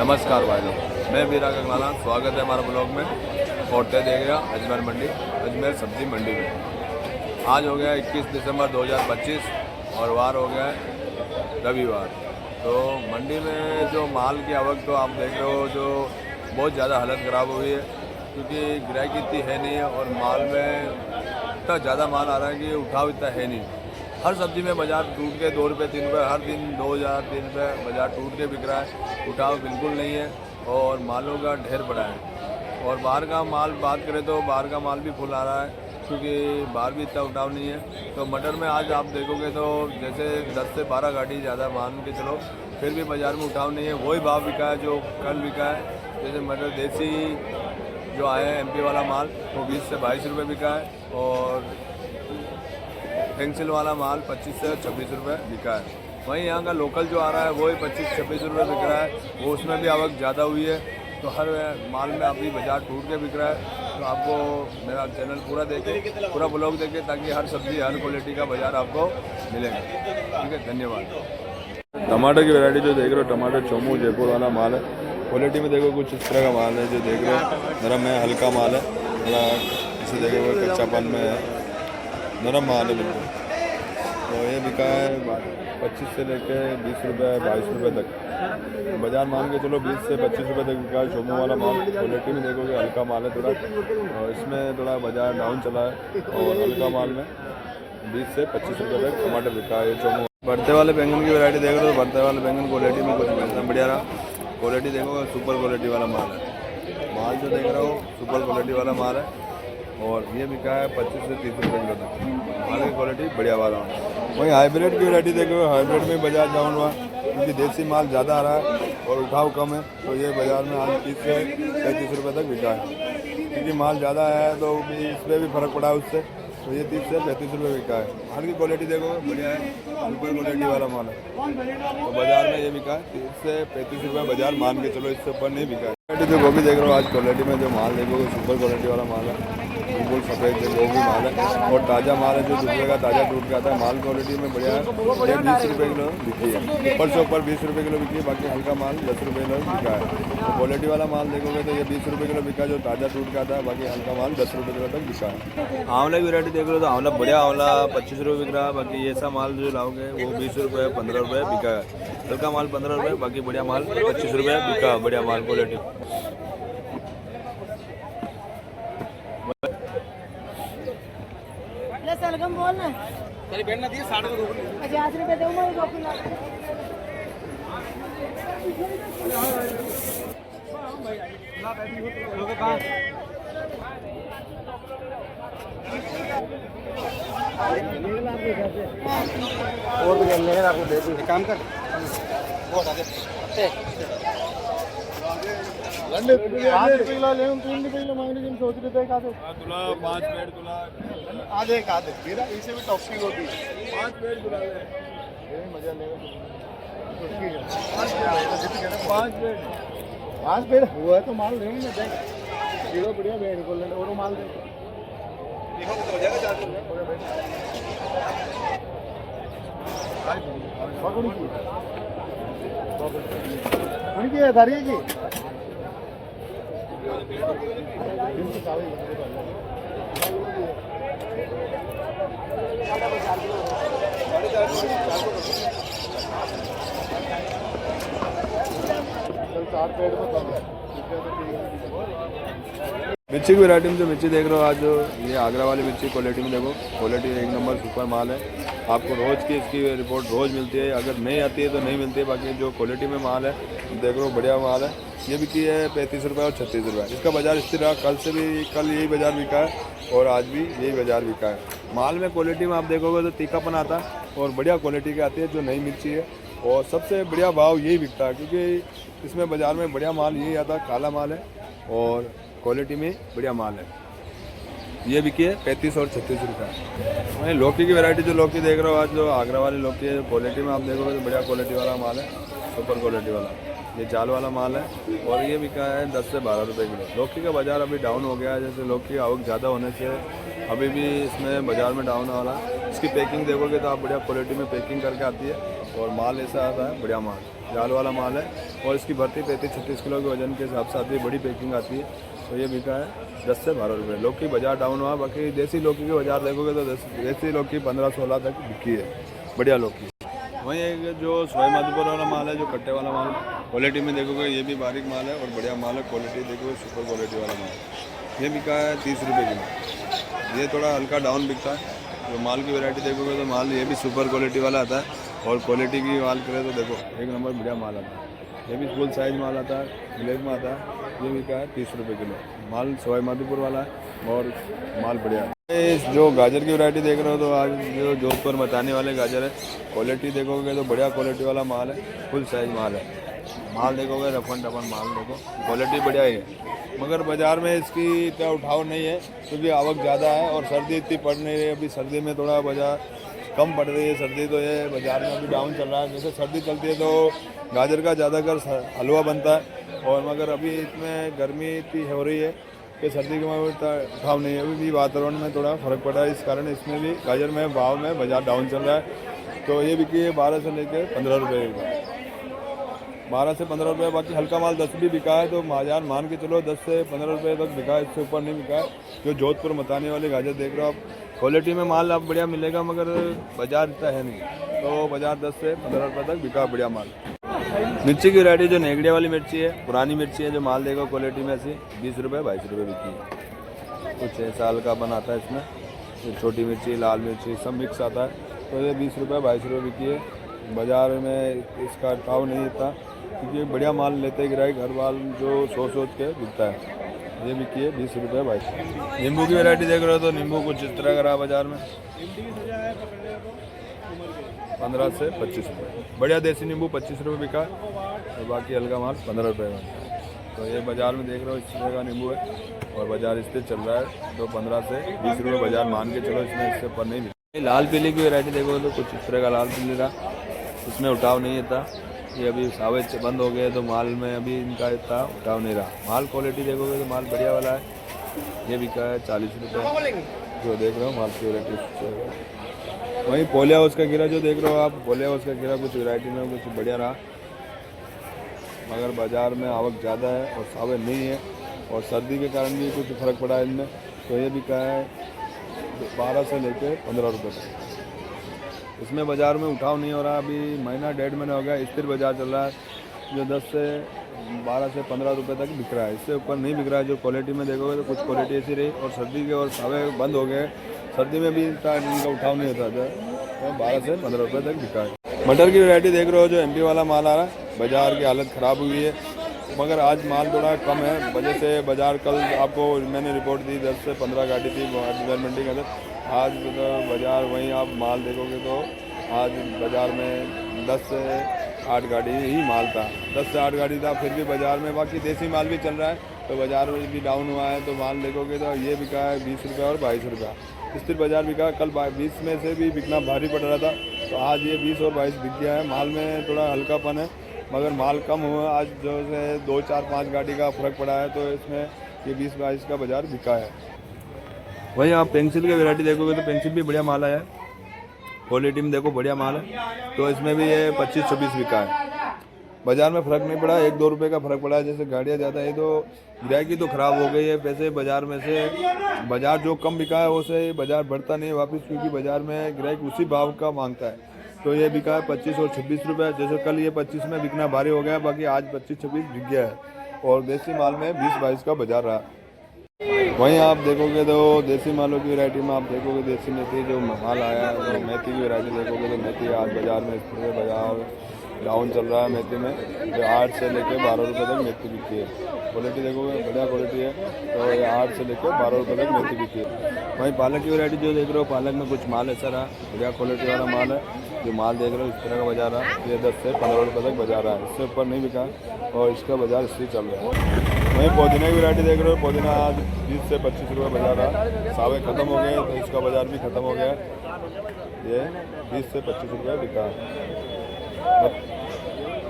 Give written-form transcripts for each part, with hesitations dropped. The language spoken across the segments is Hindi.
नमस्कार भाई लोग, मैं वीरा कंगलाना। स्वागत है हमारे ब्लॉग में। और तय देख रहा अजमेर मंडी, अजमेर सब्जी मंडी में। आज हो गया 21 दिसंबर 2025 और वार हो गया है रविवार। तो मंडी में जो माल की आवक तो आप देख रहे हो, जो बहुत ज़्यादा हालत ख़राब हुई है, क्योंकि ग्राहकी इतनी है नहीं है और माल में इतना ज़्यादा माल आ रहा है कि उठाव इतना है नहीं। हर सब्जी में बाज़ार टूट के 2 रुपये 3 रुपये, हर दिन 2000 3 रुपये बाज़ार टूट के बिक रहा है। उठाव बिल्कुल नहीं है और मालों का ढेर पड़ा है। और बाहर का माल बात करें तो बाहर का माल भी फुल आ रहा है, क्योंकि बाहर भी इतना उठाव नहीं है। तो मटर में आज आप देखोगे तो जैसे 10 से 12 गाड़ी ज़्यादा मान के चलो, फिर भी बाज़ार में उठाव नहीं है। वही भाव बिका है जो कल बिका है। जैसे मटर देसी जो आया है MP वाला माल, वो 20 से 22 रुपये बिका है। और पेंसिल वाला माल 25 से 26 रुपये बिका है। वहीं यहाँ का लोकल जो आ रहा है वही 25-26 रुपये बिक रहा है। वो उसमें भी आवक ज़्यादा हुई है। तो हर माल में अभी बाज़ार टूट के बिक रहा है। तो आपको मेरा चैनल पूरा देखें, पूरा ब्लॉग देखें, ताकि हर सब्ज़ी हर क्वालिटी का बाज़ार आपको मिलेगा। ठीक है, धन्यवाद। टमाटर की वैरायटी जो देख रहे हो, टमाटर चोमू जयपुर वाला माल है। क्वालिटी में देखो कुछ इस तरह का माल है जो देख रहे हो, नरम है, हल्का माल है, थोड़ा इसे देखे हुए कच्चापन में है, नरम माल है बिल्कुल। तो ये बिका है 25 से लेके 20 रुपये 22 रुपये तक। बाज़ार मान के चलो 20 से 25 रुपये तक बिका है चोमू वाला माल। क्वालिटी में देखोगे हल्का माल है थोड़ा, और इसमें थोड़ा बाज़ार डाउन चला है। और हल्का माल में 20 से 25 रुपये तक टमाटर बिका है चोमू। बढ़ते वाले बैंगन की वैरायटी देख रहे हो, बढ़ते वाले बैंगन क्वालिटी में कुछ एकदम बढ़िया रहा। क्वालिटी देखोगे सुपर क्वालिटी वाला माल है। माल जो देख रहे हो सुपर क्वालिटी वाला माल है। और ये बिका है 25 से 30 रुपये किलो तक। माल की क्वालिटी बढ़िया वाला है। वहीं हाइब्रिड की वैरायटी देखो, हाइब्रिड में बाजार डाउन हुआ, क्योंकि देसी माल ज़्यादा आ रहा है और उठाव कम है। तो ये बाज़ार में आज 30 से 35 रुपये तक बिका है, क्योंकि माल ज़्यादा है तो भी इस पर भी फ़र्क पड़ा है उससे। तो ये 30 से 35 रुपये बिका है। माल की क्वालिटी देखो बढ़िया है, सुपर क्वालिटी वाला माल है। तो बाज़ार में ये बिका है 30 से 35 रुपये बाज़ार मान के चलो, इससे ऊपर नहीं बिका है। क्वालिटी जो गोभी देख रहे हो, आज क्वालिटी में जो माल देखोगे सुपर क्वालिटी वाला माल है, बिल्कुल सफ़ेद जो गोभी माल है। और ताज़ा माल है, जो दूसरे का ताज़ा टूट के आता है। माल क्वालिटी में बढ़िया है। ये 20 रुपये किलो बिकी है, ऊपर से ऊपर 20 रुपये किलो बिकी है। बाकी हल्का माल 10 रुपये किलो बिका है। तो क्वालिटी वाला माल देखोगे तो ये 20 रुपये किलो बिका, जो ताज़ा टूट के आता है। बाकी हल्का माल 10 रुपये किलो तक बिका है। आंवले की वैरायटी देख लो तो आंवला बढ़िया आंवला 25 रुपये बिक रहा है। बाकी ऐसा माल जो लाओगे वो 20 रुपये 15 रुपये बिका है। हल्का माल 15 रुपये, बाकी बढ़िया माल 25 रुपये बिका। बढ़िया माल क्वालिटी। सलगम बोल ना, तेरी बहन ना दी 60 को 50 रुपए दूंगा ये 2 किलो। और भी ले आपको दे दूं, काम कर वो हटा दे। 5 किलो ले, 3 किलो मांगने की सोच रहे थे। का दे तुला 5 पेड़ तुला आधे का आधे मेरा इसे भी टॉपी होती 5 पेड़ तुला ये मजा लेगा। 5 पेड़ हुआ तो माल लेंगे ना, देख किलो बढ़िया भेड़ को ले और माल दे देखो तो हो जाएगा 4 उनकी है धारिया की मिर्ची की वैरायटी में जो मिर्ची देख रहे हो आज, जो ये आगरा वाली मिर्ची क्वालिटी में देखो, क्वालिटी एक नंबर सुपर माल है। आपको रोज़ की इसकी रिपोर्ट रोज़ मिलती है, अगर नहीं आती है तो नहीं मिलती है। बाकी जो क्वालिटी में माल है देख रहे हो बढ़िया माल है। ये बिकी है 35 रुपये और 36 रुपये। इसका बाज़ार स्थिर रहा, कल यही बाज़ार बिका है और आज भी यही बाज़ार बिका है। माल में क्वालिटी में आप देखोगे तो तीखापन आता है और बढ़िया क्वालिटी की आती है जो नई मिर्ची है। और सबसे बढ़िया भाव यही बिकता है, क्योंकि इसमें बाज़ार में बढ़िया माल यही आता है, काला माल है और क्वालिटी में बढ़िया माल है। ये बिकी है 35 और 36 रुपये। वहीं लौकी की वैरायटी जो लौकी देख रहे हो आज, जो आगरा वाली लौकी है, क्वालिटी में आप देखोगे तो बढ़िया क्वालिटी वाला माल है, सुपर क्वालिटी वाला। ये जाल वाला माल है और ये बिका है 10 से 12 रुपये किलो। लौकी का बाज़ार अभी डाउन हो गया है, जैसे लौकी की आवक ज़्यादा होने से अभी भी इसमें बाज़ार में डाउन वाला। इसकी पैकिंग देखोगे तो आप बढ़िया क्वालिटी में पैकिंग करके आती है और माल ऐसा आता है बढ़िया माल, जाल वाला माल है। और इसकी भर्ती 35-36 किलो के वजन के हिसाब से आती है, बड़ी पैकिंग आती है। तो ये बिका है 10 से 12 रुपये। लौकी बाजार डाउन हुआ, बाकी देसी लौकी के बाजार देखोगे तो देसी लौकी 15-16 तक बिकी है, बढ़िया लौकी। वहीं एक जो सोए माधोपुर वाला माल है, जो कट्टे वाला माल, क्वालिटी में देखोगे ये भी बारीक माल है और बढ़िया माल है। क्वालिटी देखोगे सुपर क्वालिटी वाला माल, ये बिका है 30 रुपये किलो। ये थोड़ा हल्का डाउन बिकता है। जो माल की वैरायटी देखोगे तो माल ये भी सुपर क्वालिटी वाला आता है। और क्वालिटी की माल करें तो देखो एक नंबर बढ़िया माल आता है। ये भी फुल साइज माल आता है, ब्लैक में आता है। ये बिका है 30 रुपये किलो। माल सवाई माधोपुर वाला है और माल बढ़िया है। जो गाजर की वैरायटी देख रहे हो तो आज जो जोधपुर मचाने वाले गाजर है, क्वालिटी देखोगे तो बढ़िया क्वालिटी वाला माल है, फुल साइज माल है। माल देखोगे रफन टफन माल देखो, क्वालिटी बढ़िया ही है। मगर बाज़ार में इसकी इतना उठाव नहीं है क्योंकि आवक ज़्यादा है और सर्दी इतनी पड़ नहीं रही है। अभी सर्दी में थोड़ा बाजार कम पड़ रही है सर्दी, तो ये बाज़ार में अभी डाउन चल रहा है। जैसे सर्दी चलती है तो गाजर का ज़्यादातर हलवा बनता है, और मगर अभी इसमें गर्मी इतनी हो रही है कि सर्दी के में उठाव नहीं है। अभी भी वातावरण में थोड़ा फर्क पड़ा है, इस कारण इसमें भी गाजर में भाव में बाजार डाउन चल रहा है। तो ये बिकी है 12 से लेकर 15 रुपये का, 12 से 15 रुपये। बाकी हल्का माल 10 भी बिका है, तो बाजार मान के चलो 10 से 15 रुपये तक बिका है, इससे ऊपर नहीं बिका है। जो जोधपुर मताने वाले गाजर देख रहे हो आप, क्वालिटी में माल आप बढ़िया मिलेगा, मगर बाजार इतना है नहीं, तो बाजार 10 से 15 रुपये तक बिका बढ़िया माल। मिर्ची की वैरायटी जो नेगड़िया वाली मिर्ची है, पुरानी मिर्ची है, जो माल देखो क्वालिटी में ऐसी 20 रुपये 22 रुपये बिकी है। कुछ 6 साल का बनाता है इसमें, छोटी मिर्ची लाल मिर्ची सब मिक्स आता है। तो ये 20 रुपये 22 रुपये बिकी है। बाज़ार में इसका भाव नहीं इतना क्योंकि बढ़िया माल लेते गिराए घर वाल जो सोच के बिकता है। ये बिकी है 20 रुपये 22। नींबू की वैरायटी देख रहे हो तो नींबू कुछ इस तरह का रहा बाज़ार में 15 से 25 रुपये। बढ़िया देसी नींबू 25 रुपये बिका है और बाकी हल्का माल 15 रुपये में। तो ये बाज़ार में देख रहे हो इस तरह का नींबू है और बाज़ार स्थिर चल रहा है, तो 15 से 20 रुपये बाज़ार मान के चलो, इसमें इससे ऊपर नहीं बिका। लाल पीली की वैरायटी देखो तो कुछ इस तरह का लाल पीली रहा, उसमें उठाव नहीं था। ये अभी सावे बंद हो गए तो माल में अभी इनका इतना उठाव नहीं रहा। माल क्वालिटी देखोगे तो माल बढ़िया वाला है। ये बिका है 40 रुपये जो देख रहे हो माल की वैरायटी। वहीं पोलिया हाउस का गिरा जो देख रहे हो आप, पोलिया हाउस का गिरा कुछ वैरायटी में कुछ बढ़िया रहा, मगर बाज़ार में आवक ज़्यादा है और सावे नहीं है, और सर्दी के कारण भी कुछ फ़र्क पड़ा है इनमें। तो ये बिका है 12 से लेकर 15 रुपये तक। इसमें बाज़ार में उठाव नहीं हो रहा, अभी महीना 1.5 महीना हो गया, स्थिर बाज़ार चल रहा है, जो 10 से 12 से 15 रुपये तक बिक रहा है, इससे ऊपर नहीं बिक रहा है। जो क्वालिटी में देखोगे तो कुछ क्वालिटी ऐसी रही, और सर्दी के और सावे बंद हो गए, सर्दी में भी इनका उठाव नहीं होता था, तो 12 से 15 रुपये तक बिका है। मटर की वैरायटी देख रहे हो, जो MP वाला माल आ रहा है, बाज़ार की हालत ख़राब हुई है, मगर आज माल थोड़ा कम है वजह से बाज़ार कल आपको मैंने रिपोर्ट दी 10 से 15 गाड़ी थी अजमेर मंडी के अंदर। आज तो बाज़ार वहीं आप माल देखोगे तो आज बाज़ार में 10 से 8 गाड़ी ही माल था, 10 से 8 गाड़ी था, फिर भी बाज़ार में बाकी देसी माल भी चल रहा है, तो बाज़ार में भी डाउन हुआ है। तो माल देखोगे तो ये बिका है 20 रुपये और 22 रुपये, स्थिर बाज़ार बिका। कल 20 में से भी बिकना भारी पड़ रहा था, तो आज ये 20 और 22 बिक गया है। माल में थोड़ा हल्कापन है, मगर माल कम हुआ आज, जो है 2, 4, 5 गाड़ी का फ़र्क पड़ा है, तो इसमें ये 20-22 का बाज़ार बिका है। वहीं आप पेंसिल की वैरायटी देखोगे तो पेंसिल भी बढ़िया माल आया है, क्वालिटी में देखो बढ़िया माल है, तो इसमें भी ये 25-26 बिका है। बाज़ार में फ़र्क नहीं पड़ा, 1-2 रुपये का फ़र्क पड़ा है। जैसे गाड़ियाँ ज़्यादा है तो गिराकी तो ख़राब हो गई है, वैसे बाज़ार में से बाज़ार जो कम बिका है उससे बाज़ार बढ़ता नहीं वापस, क्योंकि बाज़ार में गिराकी उसी भाव का मांगता है। तो ये बिका है 25 और 26 रुपये। जैसे कल ये 25 में बिकना भारी हो गया, बाकी आज 25-26 बिक गया है, और देसी माल में 20-22 का बाज़ार रहा। वहीं आप देखोगे तो देसी मालों की वैरायटी में आप देखोगे देसी मेथी जो माल आया है, तो मेथी की वैरायटी देखोगे तो मेथी आज बाज़ार में पूरे बाज़ार डाउन चल रहा है। मेथी में जो 8 से लेकर 12 रुपये तक मेथी बिकती है। क्वालिटी देखोगे बढ़िया क्वालिटी है, तो ये 8 से लेकर 12 रुपये तक मेथी बिकती है। वहीं पालक की वैरायटी जो देख रहे हो, पालक में कुछ माल ऐसा रहा, बढ़िया क्वालिटी वाला माल है। जो माल देख रहे हो इस तरह का बाज़ार रहा, ये 10 से 15 रुपये तक बाज़ार रहा है, इससे ऊपर नहीं बिका, और इसका बाज़ार इसलिए चल रहा है। वहीं पुदीना की वैरायटी देख रहे हो, पुदीना आज 20 से 25 रुपये बाज़ार रहा, सावे ख़त्म हो गए तो इसका बाज़ार भी ख़त्म हो गया, ये 20 से 25 रुपये बिका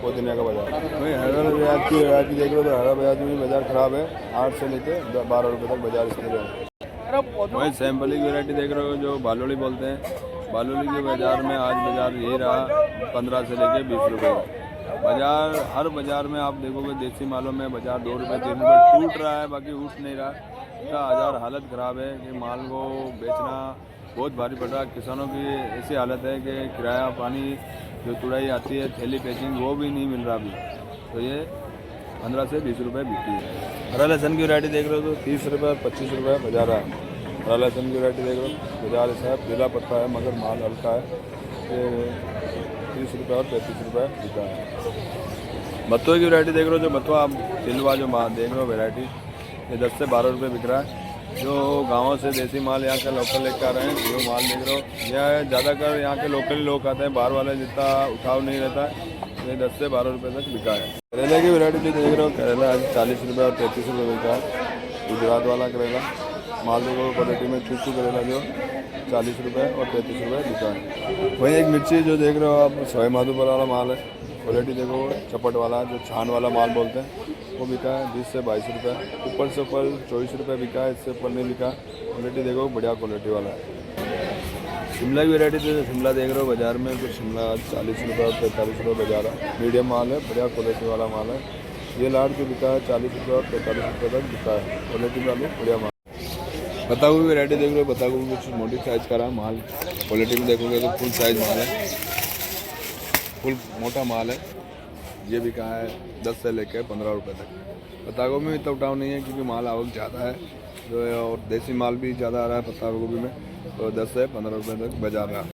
पुदीना का बाज़ार। वहीं हरा प्याज की वैरायटी देख रहे हो, तो हरा प्याज में भी बाज़ार ख़राब है, 8 से लेकर 12 रुपये तक बाज़ार स्थिर है। वहीं सैम्पली की वैरायटी देख रहे हो, जो बालोड़ी बोलते हैं, बालूली के बाज़ार में आज बाज़ार यही रहा 15 से लेके 20 रुपये का। बाज़ार हर बाज़ार में आप देखोगे देसी मालों में बाज़ार 2 रुपये 3 रुपये टूट रहा है, बाकी उठ नहीं रहा। इतना बाज़ार हालत ख़राब है कि माल को बेचना बहुत भारी पड़ रहा है। किसानों की ऐसी हालत है कि किराया पानी जो तुड़ाई आती है थैली पैकिंग वो भी नहीं मिल रहा अभी। तो ये 15 से 20 रुपये बिकती है। हरा लहसुन की वैरायटी देख रहे हो तो 30 रुपये 25 रुपये बाजार है। हरा लहसुन की वैरायटी देख रहे हो बाजार ऐसा है, पीला पत्ता है मगर माल हल्का है। ये 30 रुपये और 35 रुपये बिका है। बत्तुए की वैरायटी देख रहे हो, जो बत्तुआ आप सिलवा जो माल देख रहे हो वैरायटी, ये 10 से 12 रुपये बिक रहा है। जो गाँव से देसी माल यहाँ का लोकल लेकर आ रहे हैं जो माल देख रहे हो, यह ज़्यादातर यहाँ के लोकल लोग आते हैं, बाहर वाले जितना उठाव नहीं रहता है। ये 10 से 12 रुपये तक बिका है। करेला की वैरायटी जो देख रहे हो, करेला आज 40 रुपये और 33 रुपये बिका है। गुजरात वाला करेला माल देखो क्वालिटी में चूचू करेला जो 40 रुपये और 33 रुपये बिका है। वही एक मिर्ची जो देख रहे हो आप सवाई माधोपुर वाला माल है, क्वालिटी देखो चपट वाला जो छान वाला माल बोलते हैं वो बिका है 20 से 22 रुपये। ऊपर से ऊपर 24 रुपये बिका है, इससे ऊपर नहीं बिका। क्वालिटी देखो बढ़िया क्वालिटी वाला है। शिमला की वैरायटी तो शिमला देख रहे हो बाज़ार में, तो शिमला 40 रुपये और 45 रुपये बाजार है। मीडियम माल है, बढ़िया क्वालिटी वाला माल है। ये लाट जो बिका है 40 रुपये और 45 रुपये तक बिका है। क्वालिटी वाली बढ़िया माल। पत्ता गोभी वैरायटी देख रहे हो, पत्ता गोभी कुछ मोटी साइज़ का रहा माल। क्वालिटी में देखोगे तो फुल साइज़ माल है, फुल मोटा माल है। ये बिका है 10 से लेकर 15 रुपये तक। पत्ता गोभी में इतना उठाव नहीं है क्योंकि माल आवक ज़्यादा है जो, और देसी माल भी ज़्यादा आ रहा है पत्ता गोभी में, तो 10 से 15 रुपये तक बाजार रहा है।